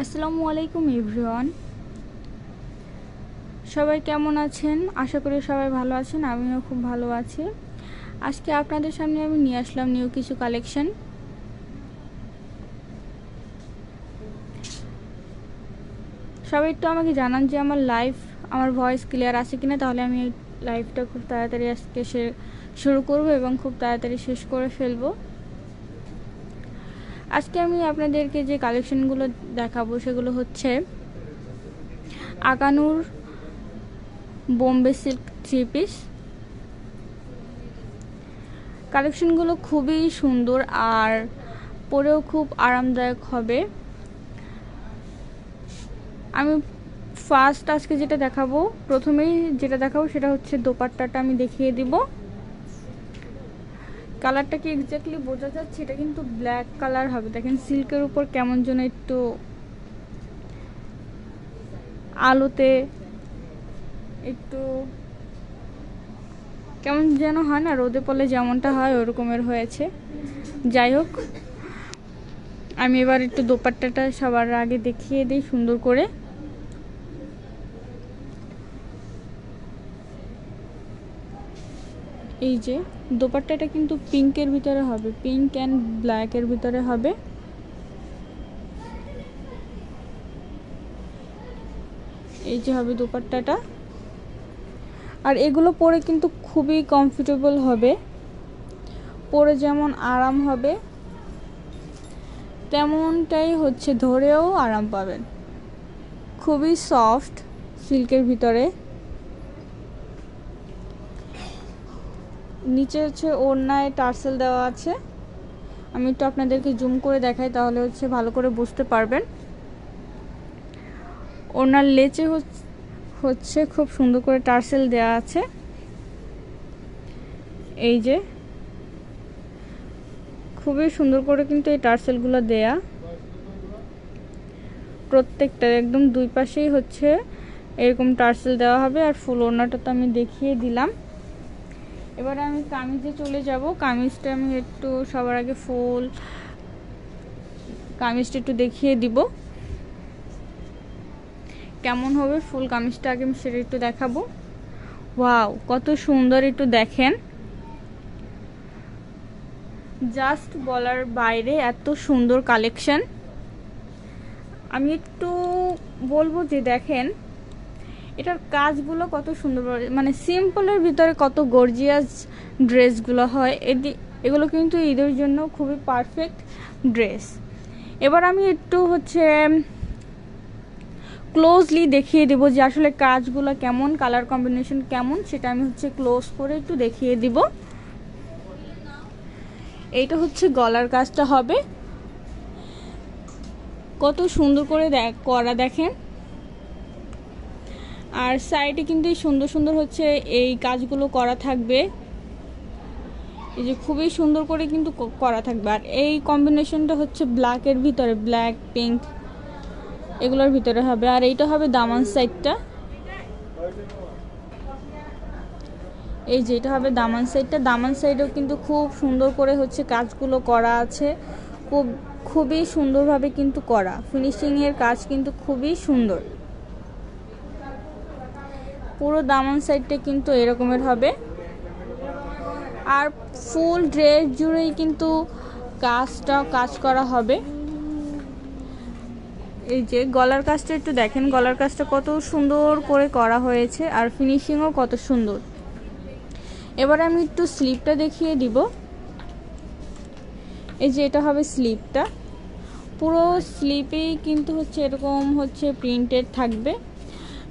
আসসালামু আলাইকুম এভরিওয়ান, সবাই কেমন আছেন? আশা করি সবাই ভালো আছেন। আমিও খুব ভালো আছি। আজকে আপনাদের সামনে আমি নিয়ে আসলাম নিউ কিছু কালেকশন। সবাই একটু আমাকে জানান যে আমার ভয়েস ক্লিয়ার আছে কিনা, তাহলে আমি এই লাইভটা খুব তাড়াতাড়ি আজকে শুরু করব এবং খুব তাড়াতাড়ি শেষ করে ফেলবো। আজকে আমি আপনাদেরকে যে কালেকশনগুলো দেখাবো সেগুলো হচ্ছে আকানুর বোম্বে সিল্ক থ্রি পিস। কালেকশনগুলো খুবই সুন্দর আর পরেও খুব আরামদায়ক হবে। আমি ফার্স্ট আজকে প্রথমেই যেটা দেখাবো সেটা হচ্ছে দোপাট্টাটা আমি দেখিয়ে দিব। কালারটা কি এক্স্যাক্টলি বোঝা যাচ্ছে? এটা কিন্তু ব্ল্যাক কালার হবে। দেখেন সিল্কের উপর কেমন যেন একটু আলোতে একটু কেমন যেন হয় না, রোদে পড়লে যেমনটা হয় ওরকমের হয়েছে। যাই হোক, আমি এবার একটু দোপাট্টাটা সবার আগে দেখিয়ে দিই সুন্দর করে। এই যে দোপাট্টাটা কিন্তু পিঙ্কের ভিতরে হবে, পিঙ্ক অ্যান্ড ব্ল্যাকের ভিতরে হবে। এই যে হবে দোপাট্টাটা। আর এগুলো পরে কিন্তু খুবই কমফোর্টেবল হবে, পরে যেমন আরাম হবে তেমনটাই হচ্ছে ধরেও আরাম পাবেন। খুবই সফট সিল্কের ভিতরে। নিচে হচ্ছে ওড়নায় টার্সেল দেওয়া আছে। আমি একটু আপনাদেরকে জুম করে দেখাই, তাহলে হচ্ছে ভালো করে বুঝতে পারবেন। ওড়নার লেচে হচ্ছে খুব সুন্দর করে টার্সেল দেওয়া আছে। এই যে খুবই সুন্দর করে কিন্তু এই টার্সেলগুলো দেয়া, প্রত্যেকটা একদম দুই পাশেই হচ্ছে এরকম টার্সেল দেওয়া হবে। আর ফুল ওড়নাটা তো আমি দেখিয়ে দিলাম। এবারে আমি কামিজে চলে যাব। কামিজটা আমি একটু সবার আগে ফুল কামিজটা একটু দেখিয়ে দিব কেমন হবে। ফুল কামিজটা আগে আমি সেটা একটু দেখাবো। ওয়াও, কত সুন্দর! একটু দেখেন, জাস্ট বলার বাইরে এত সুন্দর কালেকশন। আমি একটু বলবো যে দেখেন এটার কাজগুলো কত সুন্দর, মানে সিম্পলের ভিতরে কত গর্জিয়াস ড্রেসগুলো হয়। এগুলো কিন্তু ঈদের জন্য খুবই পারফেক্ট ড্রেস। এবার আমি একটু হচ্ছে ক্লোজলি দেখিয়ে দেব যে আসলে কাজগুলো কেমন, কালার কম্বিনেশন কেমন, সেটা আমি হচ্ছে ক্লোজ করে একটু দেখিয়ে দিব। এইটা হচ্ছে গলার কাজটা হবে, কত সুন্দর করে করা দেখেন। আর সাইডে কিন্তু সুন্দর সুন্দর হচ্ছে এই কাজগুলো করা থাকবে। এই যে খুবই সুন্দর করে কিন্তু করা থাকবে। আর এই কম্বিনেশনটা হচ্ছে ব্ল্যাকের ভিতরে, ব্ল্যাক পিঙ্ক এগুলোর ভিতরে হবে। আর এইটা হবে দামান সাইডটা। এই যে এটা হবে দামান সাইডটা। দামান সাইডেও কিন্তু খুব সুন্দর করে হচ্ছে কাজগুলো করা আছে, খুবই সুন্দরভাবে কিন্তু করা। ফিনিশিংয়ের কাজ কিন্তু খুবই সুন্দর। পুরো দামান সাইডটা কিন্তু এরকমের হবে। আর ফুল ড্রেস জুড়েই কিন্তু কাজ করা হবে। এই যে গলার কাজটা একটু দেখেন, গলার কাজটা কত সুন্দর করে করা হয়েছে আর ফিনিশিংও কত সুন্দর। এবার আমি একটু স্লিপটা দেখিয়ে দিব। এই যে এটা হবে স্লিপটা। পুরো স্লিপেই কিন্তু হচ্ছে এরকম হচ্ছে প্রিন্টেড থাকবে।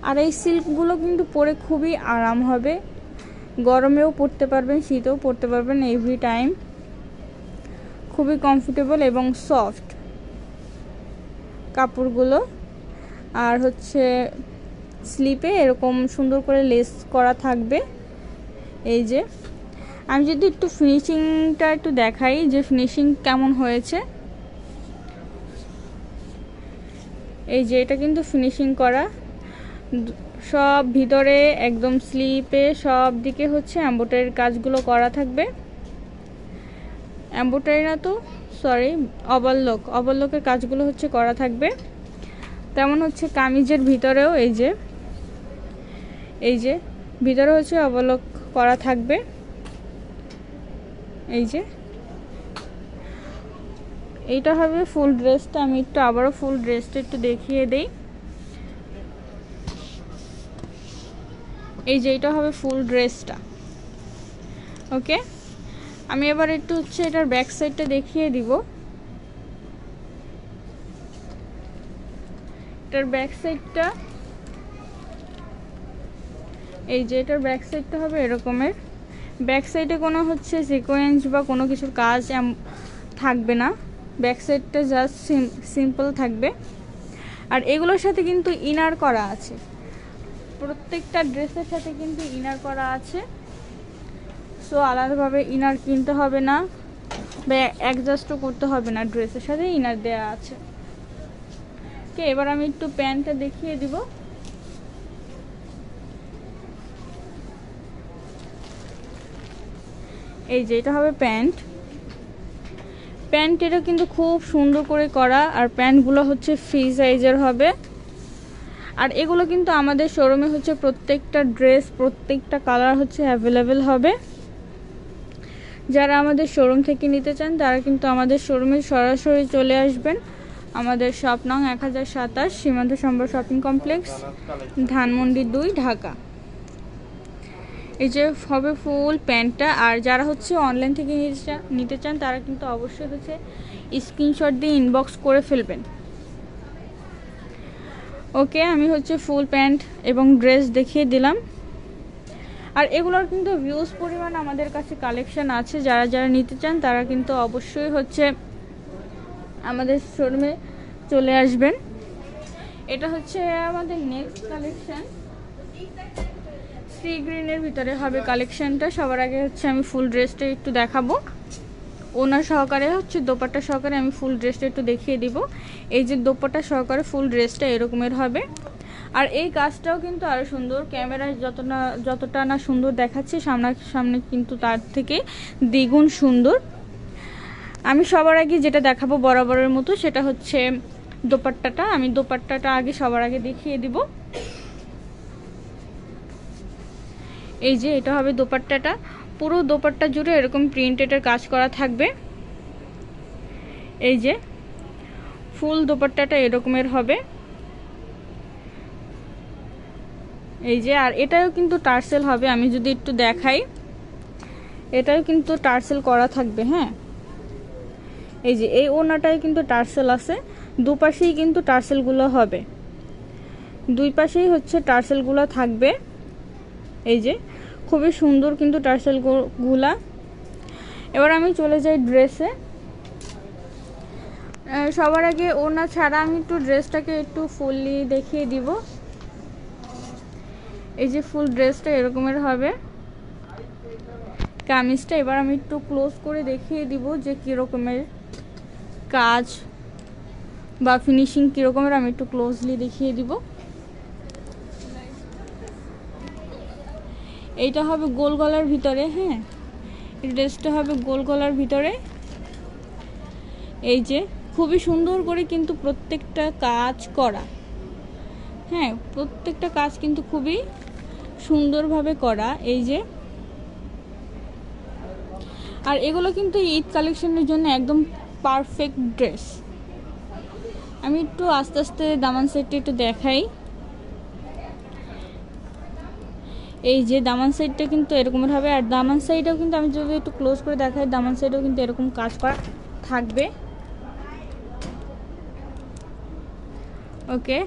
আর এই সিল্কগুলো কিন্তু পরে খুবই আরাম হবে, গরমেও পরতে পারবেন, শীতেও পরতে পারবেন, এভরি টাইম। খুবই কমফোর্টেবল এবং সফট কাপড়গুলো। আর হচ্ছে স্লিপে এরকম সুন্দর করে লেস করা থাকবে। এই যে আমি যদি একটু ফিনিশিংটা একটু দেখাই যে ফিনিশিং কেমন হয়েছে। এই যে এটা কিন্তু ফিনিশিং করা, সব ভিতরে একদম স্লিপে সব দিকে হচ্ছে এমব্রয়ডারির কাজগুলো করা থাকবে। এমব্রয়ডারি না তো, সরি, ওভারলকের কাজগুলো হচ্ছে করা থাকবে। তেমন হচ্ছে কামিজের ভিতরেও এই যে ভিতরে হচ্ছে অবলক করা থাকবে। এই যে এইটা হবে ফুল ড্রেসটা। আমি একটু আবারও ফুল ড্রেসটা একটু দেখিয়ে দেই। এই যে এটা হবে ফুল ড্রেসটা। ওকে, আমি এবার একটু হচ্ছে এটার ব্যাক সাইডটা দেখিয়ে দিব। এটার ব্যাক সাইডটা এই যে এটার ব্যাক সাইডটা হবে এরকমের। ব্যাক সাইডে কোনো হচ্ছে সিকোয়েন্স বা কোনো কিছুর কাজ থাকবে না, ব্যাক সাইডটা জাস্ট সিম্পল থাকবে। আর এগুলোর সাথে কিন্তু ইনার করা আছে, প্রত্যেকটা ড্রেসের সাথে কিন্তু ইনার করা আছে। সো আলাদাভাবে ইনার কিনতে হবে না বা অ্যাডজাস্টও করতে হবে না, ড্রেসের সাথে ইনার দেওয়া আছে। ওকে, এবার আমি একটু প্যান্টটা দেখিয়ে দিব। এই যে এটা হবে প্যান্ট। এটা কিন্তু খুব সুন্দর করে করা, আর প্যান্টগুলো হচ্ছে ফ্রি সাইজের হবে। আর এগুলো কিন্তু আমাদের শোরুমে হচ্ছে প্রত্যেকটা ড্রেস, প্রত্যেকটা কালার হচ্ছে অ্যাভেলেবেল হবে। যারা আমাদের শোরুম থেকে নিতে চান তারা কিন্তু আমাদের শোরুমে সরাসরি চলে আসবেন। আমাদের শপ নং 1027 সীমান্ত সম্বর শপিং কমপ্লেক্স, ধানমন্ডি 2, ঢাকা। এই যে হবে ফুল প্যান্টটা। আর যারা হচ্ছে অনলাইন থেকে নিতে চান তারা কিন্তু অবশ্যই হচ্ছে স্ক্রিনশট দিয়ে ইনবক্স করে ফেলবেন। ওকে, আমি হচ্ছে ফুল প্যান্ট এবং ড্রেস দেখিয়ে দিলাম। আর এগুলোর কিন্তু ভিউজ পরিমাণ আমাদের কাছে কালেকশন আছে। যারা যারা নিতে চান তারা কিন্তু অবশ্যই হচ্ছে আমাদের শোরুমে চলে আসবেন। এটা হচ্ছে আমাদের নেক্সট কালেকশন, সি গ্রিনের ভিতরে হবে কালেকশনটা। সবার আগে হচ্ছে আমি ফুল ড্রেসটা একটু দেখাবো, ওনার সহকারে হচ্ছে দোপাট্টা সহকারে আমি ফুল ড্রেসটা একটু দেখিয়ে দিব। এই যে দোপাট্টা সহকারে ফুল ড্রেসটা এরকমের হবে। আর এই কাজটাও কিন্তু আরও সুন্দর, ক্যামেরায় যতটা না সুন্দর দেখাচ্ছে সামনে কিন্তু তার থেকে দ্বিগুণ সুন্দর। আমি সবার আগে যেটা দেখাবো বরাবরের মতো সেটা হচ্ছে দোপাট্টাটা। আমি দোপাট্টাটা আগে সবার আগে দেখিয়ে দিব। এই যে এটা হবে দোপাট্টাটা, পুরো দোপাট্টা জুড়ে এরকম প্রিন্টেডের কাজ করা থাকবে। এই যে ফুল দোপাট্টাটা এরকমের হবে। এই যে, আর এটাও কিন্তু টার্সেল হবে। আমি যদি একটু দেখাই, এটাও কিন্তু টার্সেল করা থাকবে। হ্যাঁ, এই যে এই ওনাটাই কিন্তু টার্সেল আছে, দুপাশেই কিন্তু টার্সেলগুলো হবে, দুই পাশেই হচ্ছে টার্সেলগুলো থাকবে। এই যে খুবই সুন্দর কিন্তু টার্সেলগুলা। এবার আমি চলে যাই ড্রেসে। সবার আগে ওনা ছাড়া আমি একটু ড্রেসটাকে একটু ফুললি দেখিয়ে দিব। এই যে ফুল ড্রেসটা এরকমের হবে কামিজটা। এবার আমি একটু ক্লোজ করে দেখিয়ে দিব যে কীরকমের কাজ বা ফিনিশিং কীরকমের, আমি একটু ক্লোজলি দেখিয়ে দিব। এইটা হবে গোল গলার ভিতরে। হ্যাঁ, এই ড্রেসটা হবে গোল গলার ভিতরে। এই যে খুবই সুন্দর করে কিন্তু প্রত্যেকটা কাজ করা। হ্যাঁ, প্রত্যেকটা কাজ কিন্তু খুবই সুন্দরভাবে করা। এই যে, আর এগুলো কিন্তু ঈদ কালেকশনের জন্য একদম পারফেক্ট ড্রেস। আমি একটু আস্তে আস্তে দামান সাইডটা একটু দেখাই। এই যে দামান সাইডটা কিন্তু এরকমের হবে। আর দামান সাইডেও কিন্তু আমি যদি একটু ক্লোজ করে দেখাই, দামান সাইডেও কিন্তু এরকম কাজ করা থাকবে। ওকে,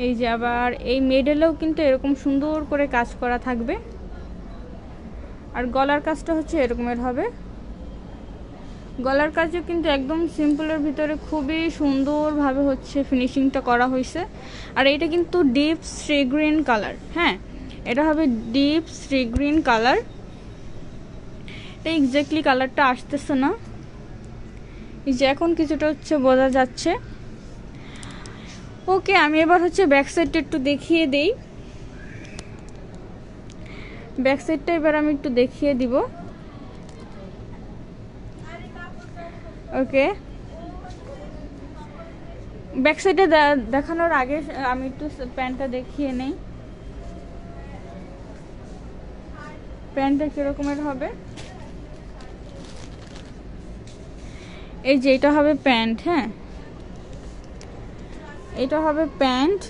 এই যে আবার এই মিডলেও কিন্তু এরকম সুন্দর করে কাজ করা থাকবে। আর গলার কাজটা হচ্ছে এরকমের হবে। গলার কাজও কিন্তু একদম সিম্পলের ভিতরে খুবই সুন্দরভাবে হচ্ছে ফিনিশিংটা করা হয়েছে। আর এটা কিন্তু ডিপ সি গ্রিন কালার। হ্যাঁ, এটা হবে ডিপ সি গ্রিন কালার। এটা এক্স্যাক্টলি কালারটা আসতেছে না, এই যে এখন কিছুটা হচ্ছে বোঝা যাচ্ছে। ওকে, আমি এবার হচ্ছে ব্যাক সাইডটা একটু দেখিয়ে দেই। ব্যাক সাইডটা এবার আমি একটু দেখিয়ে দিব। ওকে, ব্যাক সাইডে দেখানোর আগে আমি একটু প্যান্টটা দেখিয়ে নেই। প্যান্টটা কিরকমের হবে, এই যে এটা হবে প্যান্ট। হ্যাঁ, এটা হবে প্যান্ট।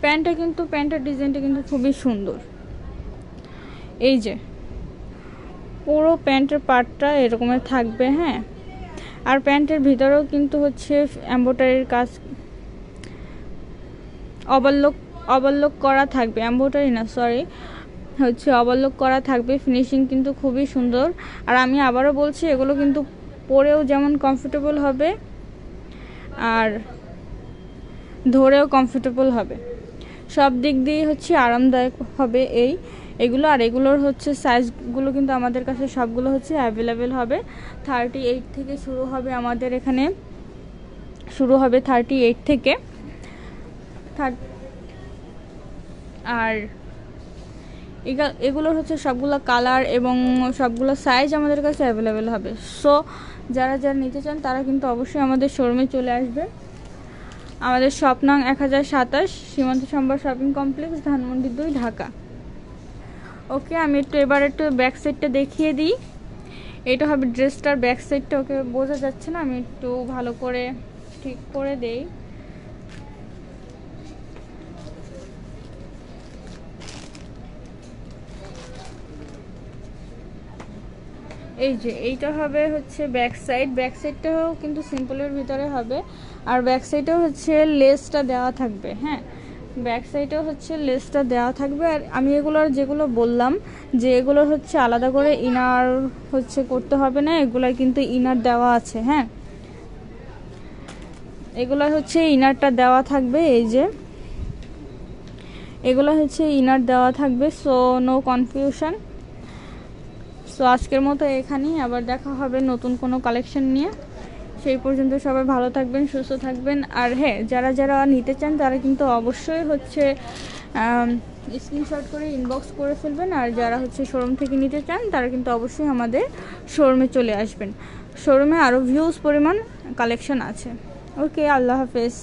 প্যান্টটা কিন্তু প্যান্টের ডিজাইনটা কিন্তু খুবই সুন্দর। এই যে পুরো প্যান্টের পার্টটা এরকমের থাকবে। হ্যাঁ, আর প্যান্টের ভিতরেও কিন্তু হচ্ছে এমব্রয়ডারির কাজ, ওভারলক করা থাকবে, এমব্রয়ডারি না সরি, হচ্ছে ওভারলক করা থাকবে। ফিনিশিং কিন্তু খুবই সুন্দর। আর আমি আবারও বলছি, এগুলো কিন্তু পরেও যেমন কমফোর্টেবল হবে আর ধরেও কমফোর্টেবল হবে, সব দিক দিয়ে হচ্ছে আরামদায়ক হবে এগুলো। আর এগুলোর হচ্ছে সাইজগুলো কিন্তু আমাদের কাছে সবগুলো হচ্ছে অ্যাভেলেবেল হবে। 38 থেকে শুরু হবে, আমাদের এখানে শুরু হবে 38 থেকে। আর এগুলোর হচ্ছে সবগুলো কালার এবং সবগুলো সাইজ আমাদের কাছে অ্যাভেলেবেল হবে। সো যারা যারা নিতে চান তারা কিন্তু অবশ্যই আমাদের শোরুমে চলে আসবে। আমাদের শপ নং 1027, সীমান্ত সম্ভার শপিং কমপ্লেক্স, ধানমন্ডি 2, ঢাকা। ওকে, আমি এবার একটু ব্যাক সাইডটা দেখিয়ে দিই। এটা হবে ড্রেসটার ব্যাক সাইডটা। ওকে, বোঝা যাচ্ছে না, আমি একটু ভালো করে ঠিক করে দেই। এই যে এইটা হবে হচ্ছে ব্যাক সাইড। ব্যাক সাইডটাও কিন্তু সিম্পলের ভিতরে হবে। আর ব্যাক সাইডেও হচ্ছে লেসটা দেওয়া থাকবে। হ্যাঁ, ব্যাক সাইডেও হচ্ছে লেসটা দেওয়া থাকবে। আর আমি এগুলোর যেগুলো বললাম যে এগুলোর হচ্ছে আলাদা করে ইনার হচ্ছে করতে হবে না, এগুলোর কিন্তু ইনার দেওয়া আছে। হ্যাঁ, এগুলো হচ্ছে ইনারটা দেওয়া থাকবে। এই যে এগুলো হচ্ছে ইনার দেওয়া থাকবে। So no confusion. সো আজকের মতো এখানেই, আবার দেখা হবে নতুন কোনো কালেকশন নিয়ে। সেই পর্যন্ত সবাই ভালো থাকবেন, সুস্থ থাকবেন। আর হ্যাঁ, যারা যারা নিতে চান তারা কিন্তু অবশ্যই হচ্ছে স্ক্রিনশট করে ইনবক্স করে ফেলবেন। আর যারা হচ্ছে শোরুম থেকে নিতে চান তারা কিন্তু অবশ্যই আমাদের শোরুমে চলে আসবেন। শোরুমে আরও ভিউজ পরিমাণ কালেকশন আছে। ওকে, আল্লাহ হাফেজ।